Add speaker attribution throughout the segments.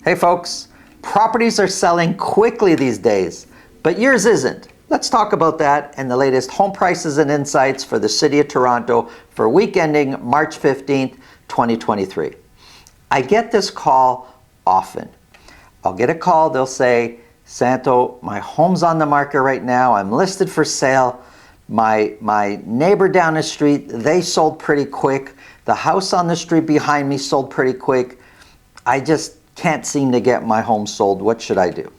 Speaker 1: Hey folks, properties are selling quickly these days, but yours isn't. Let's talk about that and the latest home prices and insights for the City of Toronto for week ending March 15th, 2023. I get this call often. I'll get a call, they'll say, Santo, my home's on the market right now, I'm listed for sale. My neighbor down the street, they sold pretty quick. The house on the street behind me sold pretty quick. I just can't seem to get my home sold. What should I do?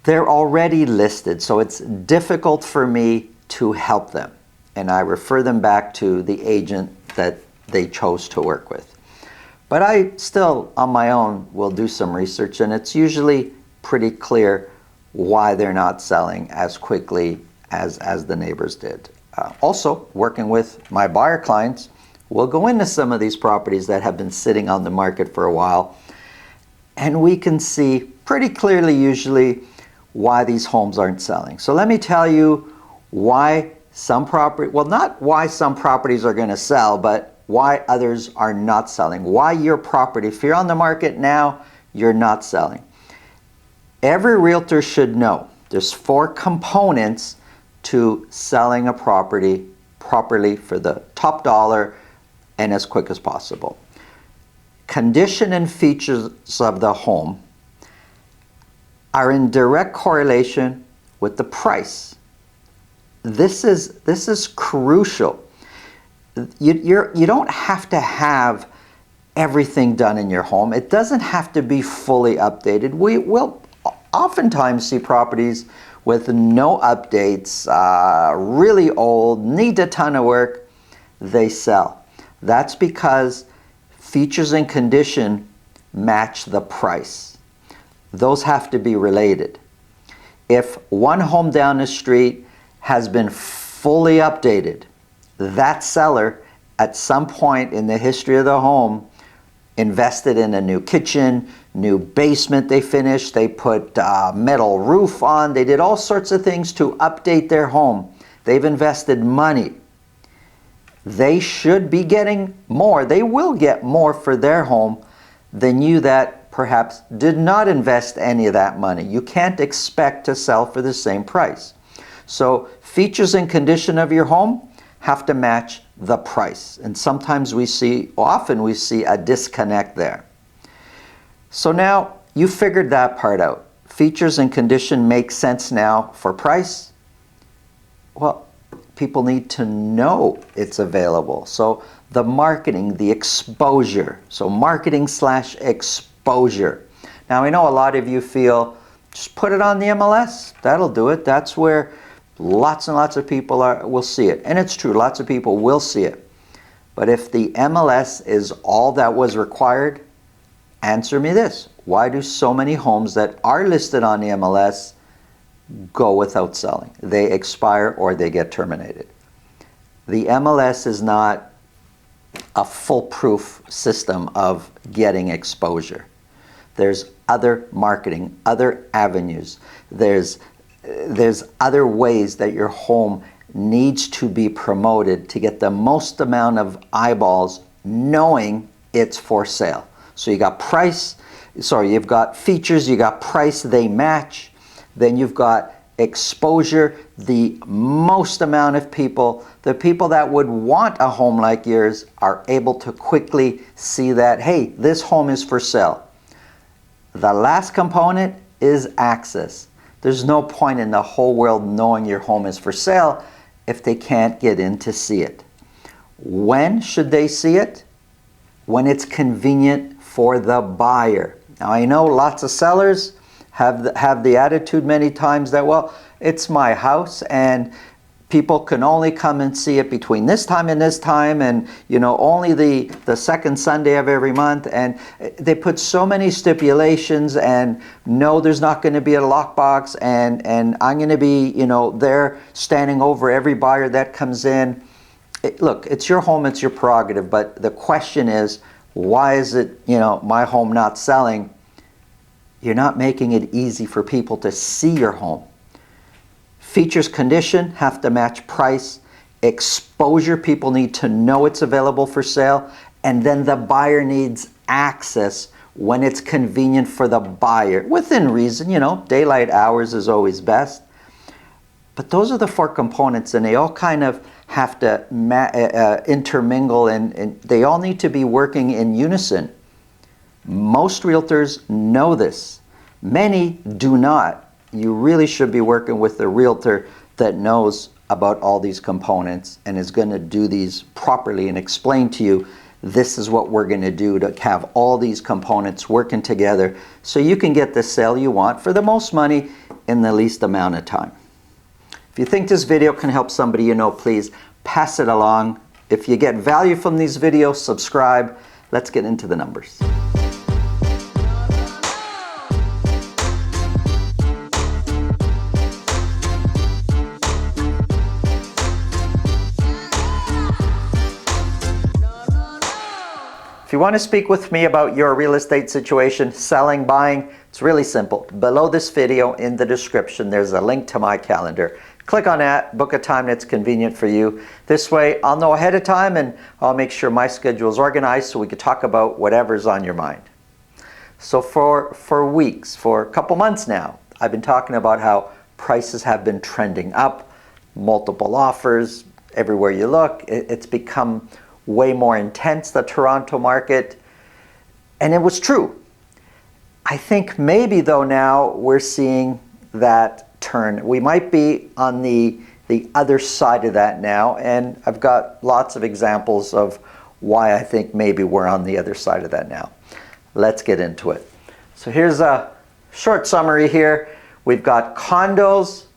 Speaker 1: They're already listed, so it's difficult for me to help them. And I refer them back to the agent that they chose to work with. But I still, on my own, will do some research, and it's usually pretty clear why they're not selling as quickly as the neighbors did. Also, working with my buyer clients, we'll go into some of these properties that have been sitting on the market for a while, and we can see pretty clearly usually why these homes aren't selling. So let me tell you why some property, well, not why some properties are going to sell, but why others are not selling. Why your property, if you're on the market now, you're not selling. Every realtor should know there's 4 components to selling a property properly for the top dollar and as quick as possible. Condition and features of the home are in direct correlation with the price. This is crucial. You don't have to have everything done in your home. It doesn't have to be fully updated. We will oftentimes see properties with no updates, really old, need a ton of work, they sell. That's because features and condition match the price. Those have to be related. If one home down the street has been fully updated, that seller at some point in the history of the home invested in a new kitchen, new basement they finished, they put metal roof on, they did all sorts of things to update their home. They've invested money. They should be getting more. They will get more for their home than you that perhaps did not invest any of that money. You can't expect to sell for the same price. So features and condition of your home have to match the price. And sometimes often we see a disconnect there. So now you figured that part out. Features and condition make sense now for price. Well, people need to know it's available. So the marketing, the exposure. So marketing / exposure. Now I know a lot of you feel, just put it on the MLS. That'll do it. That's where lots and lots of people will see it. And it's true, lots of people will see it. But if the MLS is all that was required, answer me this. Why do so many homes that are listed on the MLS go without selling? They expire or they get terminated. The MLS is not a foolproof system of getting exposure. There's other marketing, other avenues. There's other ways that your home needs to be promoted to get the most amount of eyeballs knowing it's for sale. So you've got features, you got price, they match. Then you've got exposure, the most amount of people, the people that would want a home like yours are able to quickly see that, hey, this home is for sale. The last component is access. There's no point in the whole world knowing your home is for sale if they can't get in to see it. When should they see it? When it's convenient for the buyer. Now I know lots of sellers have the attitude many times that, well, it's my house and people can only come and see it between this time and only the second Sunday of every month, and they put so many stipulations, and no, there's not going to be a lockbox, and I'm going to be there standing over every buyer that comes in. Look, it's your home, it's your prerogative, but the question is, why is it my home not selling? You're not making it easy for people to see your home. Features, condition have to match price. Exposure, people need to know it's available for sale. And then the buyer needs access when it's convenient for the buyer, within reason, you know, daylight hours is always best. But those are the four components, and they all kind of have to intermingle, and they all need to be working in unison. Most realtors know this. Many do not. You really should be working with a realtor that knows about all these components and is going to do these properly and explain to you, this is what we're going to do to have all these components working together so you can get the sale you want for the most money in the least amount of time. If you think this video can help somebody you know, please pass it along. If you get value from these videos, subscribe. Let's get into the numbers. If you want to speak with me about your real estate situation, selling, buying, it's really simple. Below this video in the description, there's a link to my calendar. Click on that, book a time that's convenient for you. This way, I'll know ahead of time and I'll make sure my schedule is organized so we can talk about whatever's on your mind. So for weeks, for a couple months now, I've been talking about how prices have been trending up, multiple offers, everywhere you look. It's become way more intense, the Toronto market, and it was true. I think maybe though now we're seeing that turn. We might be on the other side of that now, and I've got lots of examples of why I think maybe we're on the other side of that now. Let's get into it. So here's a short summary here. We've got condos,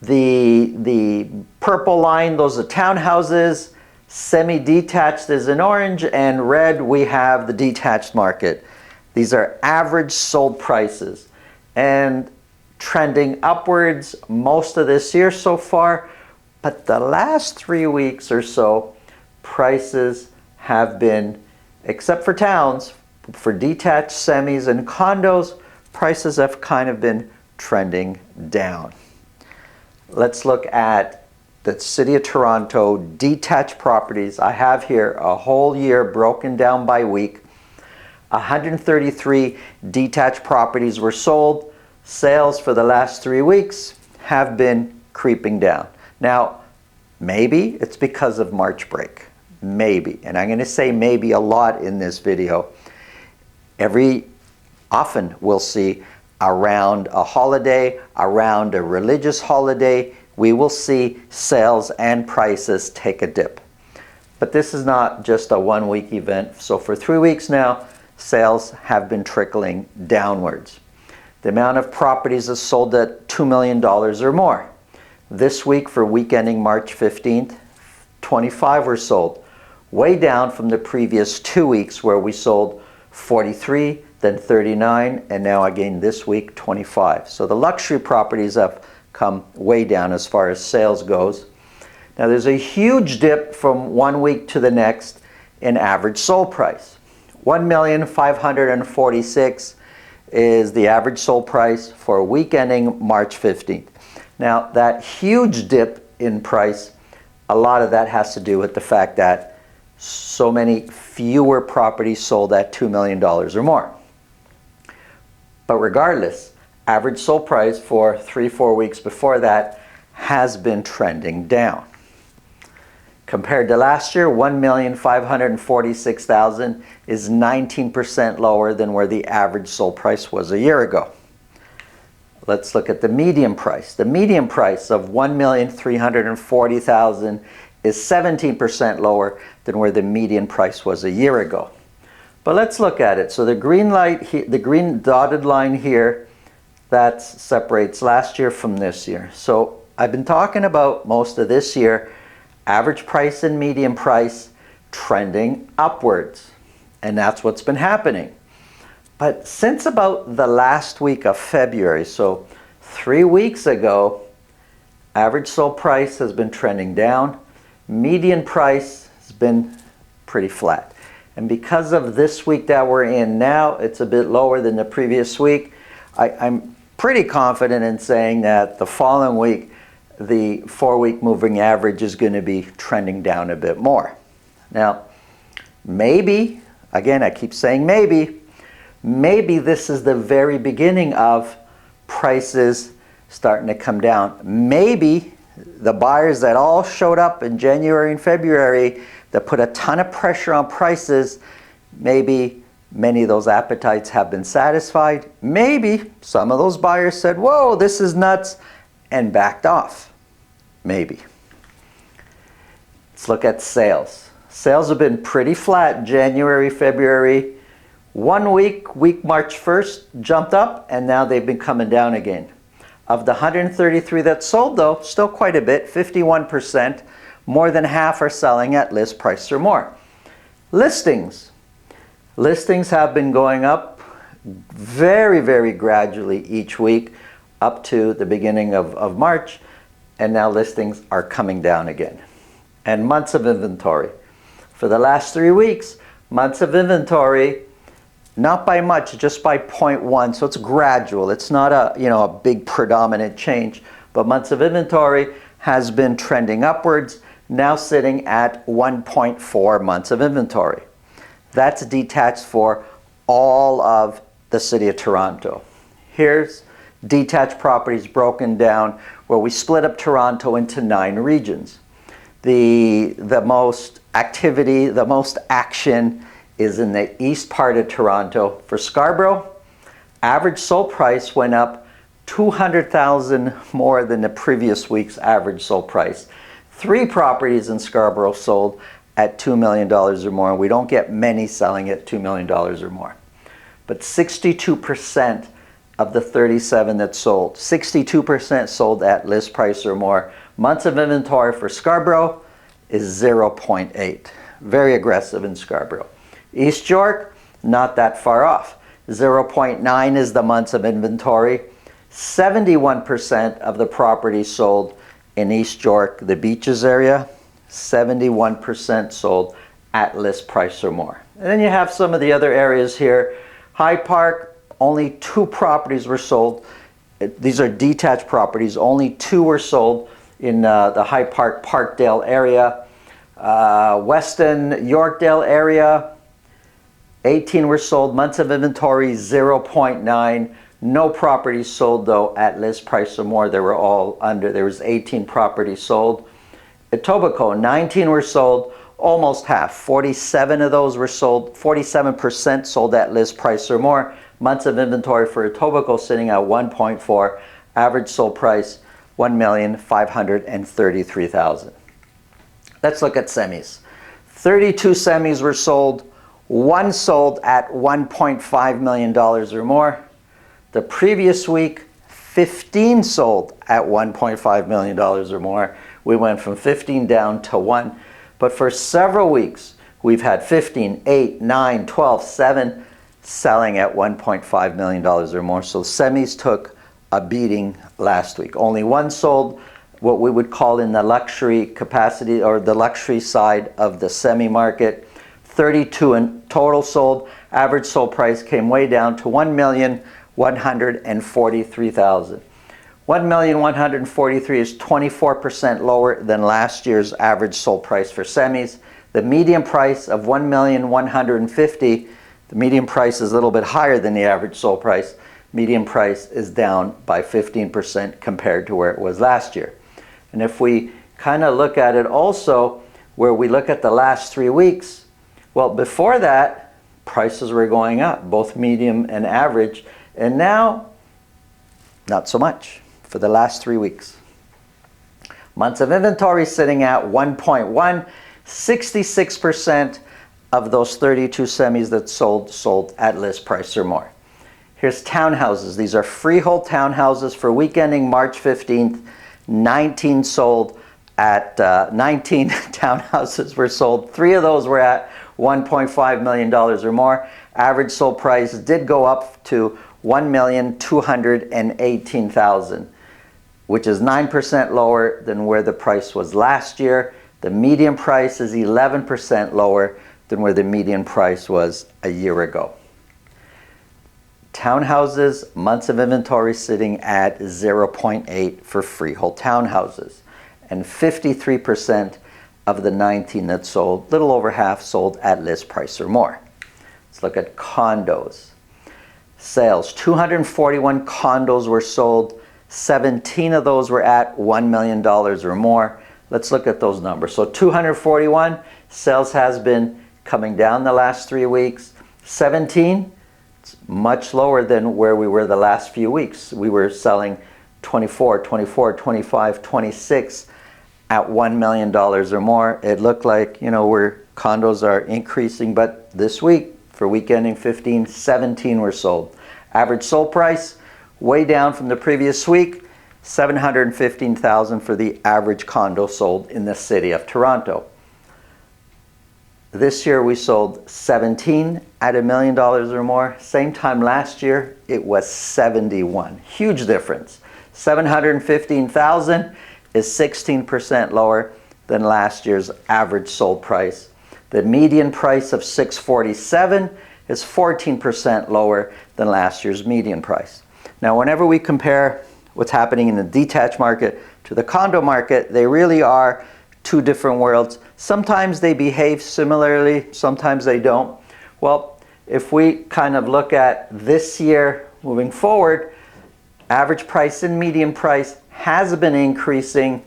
Speaker 1: the purple line, those are townhouses. Semi-detached is in orange, and red we have the detached market. These are average sold prices and trending upwards most of this year so far, but the last 3 weeks or so, prices have been, except for towns, for detached semis and condos, prices have kind of been trending down. Let's look at the City of Toronto detached properties. I have here a whole year broken down by week. 133 detached properties were sold. Sales for the last 3 weeks have been creeping down. Now, maybe it's because of March break. Maybe. And I'm going to say maybe a lot in this video. Often we'll see around a holiday, around a religious holiday, we will see sales and prices take a dip. But this is not just a 1 week event. So for 3 weeks now, sales have been trickling downwards. The amount of properties is sold at $2 million or more. This week, for week ending March 15th, 25 were sold, way down from the previous 2 weeks where we sold 43, then 39, and now again this week 25. So the luxury properties have come way down as far as sales goes. Now there's a huge dip from 1 week to the next in average sold price. $1,546,000 is the average sold price for week ending March 15th. Now that huge dip in price, a lot of that has to do with the fact that so many fewer properties sold at $2 million or more. But regardless, average sold price for 3-4 weeks before that has been trending down. Compared to last year, $1,546,000 is 19% lower than where the average sold price was a year ago. Let's look at the median price. The median price of $1,340,000 is 17% lower than where the median price was a year ago. But let's look at it. So the green dotted line here, that separates last year from this year. So I've been talking about most of this year, average price and median price trending upwards. And that's what's been happening. But since about the last week of February, so 3 weeks ago, average sold price has been trending down. Median price has been pretty flat. And because of this week that we're in now, it's a bit lower than the previous week. I'm pretty confident in saying that the following week, the 4-week moving average is going to be trending down a bit more. Now, maybe, again, I keep saying maybe, maybe this is the very beginning of prices starting to come down. Maybe the buyers that all showed up in January and February that put a ton of pressure on prices, maybe many of those appetites have been satisfied. Maybe some of those buyers said, whoa, this is nuts, and backed off. Maybe. Let's look at sales. Sales have been pretty flat January, February. 1 week, March 1st, jumped up, and now they've been coming down again. Of the 133 that sold, though, still quite a bit, 51%. More than half are selling at list price or more. Listings. Listings have been going up very, very gradually each week up to the beginning of March, and now listings are coming down again. And months of inventory. For the last 3 weeks, months of inventory, not by much, just by 0.1, so it's gradual. It's not a big predominant change, but months of inventory has been trending upwards, now sitting at 1.4 months of inventory. That's detached for all of the City of Toronto. Here's detached properties broken down where we split up Toronto into 9 regions. The most activity, the most action is in the east part of Toronto. For Scarborough, average sold price went up $200,000 more than the previous week's average sold price. 3 properties in Scarborough sold at $2 million or more. We don't get many selling at $2 million or more. But 62% of the 37 that sold, 62% sold at list price or more. Months of inventory for Scarborough is 0.8. Very aggressive in Scarborough. East York, not that far off. 0.9 is the months of inventory. 71% of the properties sold in East York, the beaches area, 71% sold at list price or more. And then you have some of the other areas here. Hyde Park, only 2 properties were sold. These are detached properties. Only 2 were sold in the Hyde Park, Parkdale area. Weston, Yorkdale area, 18 were sold. Months of inventory, 0.9. No properties sold, though, at list price or more. They were all under. There was 18 properties sold. Etobicoke, 19 were sold, almost half. 47 of those were sold. 47% sold at list price or more. Months of inventory for Etobicoke sitting at 1.4. Average sold price, $1,533,000. Let's look at semis. 32 semis were sold. 1 sold at $1.5 million or more. The previous week, 15 sold at $1.5 million or more. We went from 15 down to 1. But for several weeks, we've had 15, 8, 9, 12, 7 selling at $1.5 million or more. So semis took a beating last week. Only 1 sold, what we would call in the luxury capacity or the luxury side of the semi market. 32 in total sold. Average sold price came way down to $1,143,000. $1,143,000 is 24% lower than last year's average sold price for semis. The median price of $1,150,000, the median price is a little bit higher than the average sold price. Median price is down by 15% compared to where it was last year. And if we kind of look at it also, where we look at the last 3 weeks, well, before that, prices were going up, both medium and average, and now, not so much for the last 3 weeks. Months of inventory sitting at 1.1, 66% of those 32 semis that sold at list price or more. Here's townhouses. These are freehold townhouses for week ending March 15th. 19 sold at 19 townhouses were sold. 3 of those were at $1.5 million or more. Average sold price did go up to $1,218,000, which is 9% lower than where the price was last year. The median price is 11% lower than where the median price was a year ago. Townhouses, months of inventory sitting at 0.8 for freehold townhouses. And 53% of the 19 that sold, little over half, sold at list price or more. Let's look at condos. Sales, 241 condos were sold. 17 of those were at $1 million or more. Let's look at those numbers. So 241, sales has been coming down the last 3 weeks. 17, it's much lower than where we were the last few weeks. We were selling 24, 25, 26 at $1 million or more. It looked like, where condos are increasing, but this week, for week ending 15, 17 were sold. Average sold price, way down from the previous week, $715,000 for the average condo sold in the city of Toronto. This year we sold 17 at $1 million or more. Same time last year, it was 71. Huge difference. 715,000 is 16% lower than last year's average sold price. The median price of 647 is 14% lower than last year's median price. Now, whenever we compare what's happening in the detached market to the condo market, they really are two different worlds. Sometimes they behave similarly, sometimes they don't. Well, if we kind of look at this year moving forward, average price and median price has been increasing,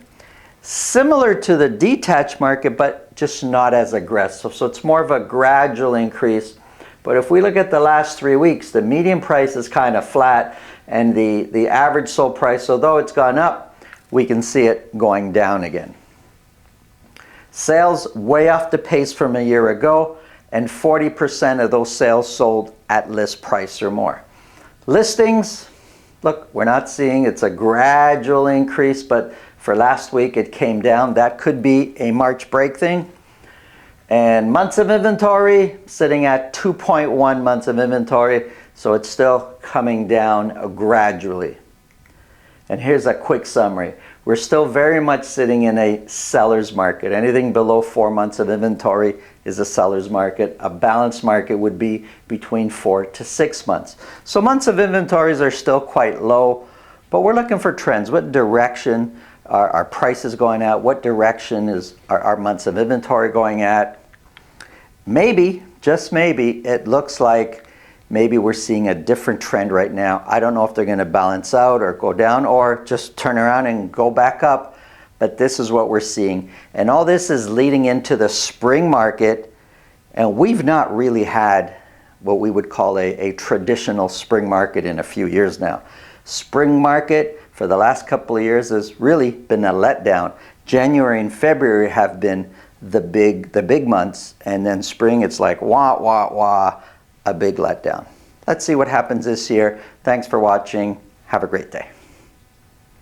Speaker 1: similar to the detached market, but just not as aggressive. So it's more of a gradual increase. But if we look at the last 3 weeks, the median price is kind of flat, and the average sold price, although it's gone up, we can see it going down again. Sales way off the pace from a year ago, and 40% of those sales sold at list price or more. Listings, look, we're not seeing, it's a gradual increase, but for last week it came down. That could be a March break thing. And months of inventory sitting at 2.1 months of inventory, so it's still coming down gradually. And here's a quick summary. We're still very much sitting in a seller's market. Anything below 4 months of inventory is a seller's market. A balanced market would be between 4 to 6 months. So months of inventories are still quite low, but we're looking for trends. What direction are our prices going at? What direction is our months of inventory going at? Maybe, just maybe, it looks like maybe we're seeing a different trend right now. I don't know if they're going to balance out or go down or just turn around and go back up, but this is what we're seeing. And all this is leading into the spring market, and we've not really had what we would call a traditional spring market in a few years now. Spring market for the last couple of years has really been a letdown. January and February have been the big months, and then spring it's like wah wah wah, a big letdown. Let's see what happens this year. Thanks for watching. Have a great day.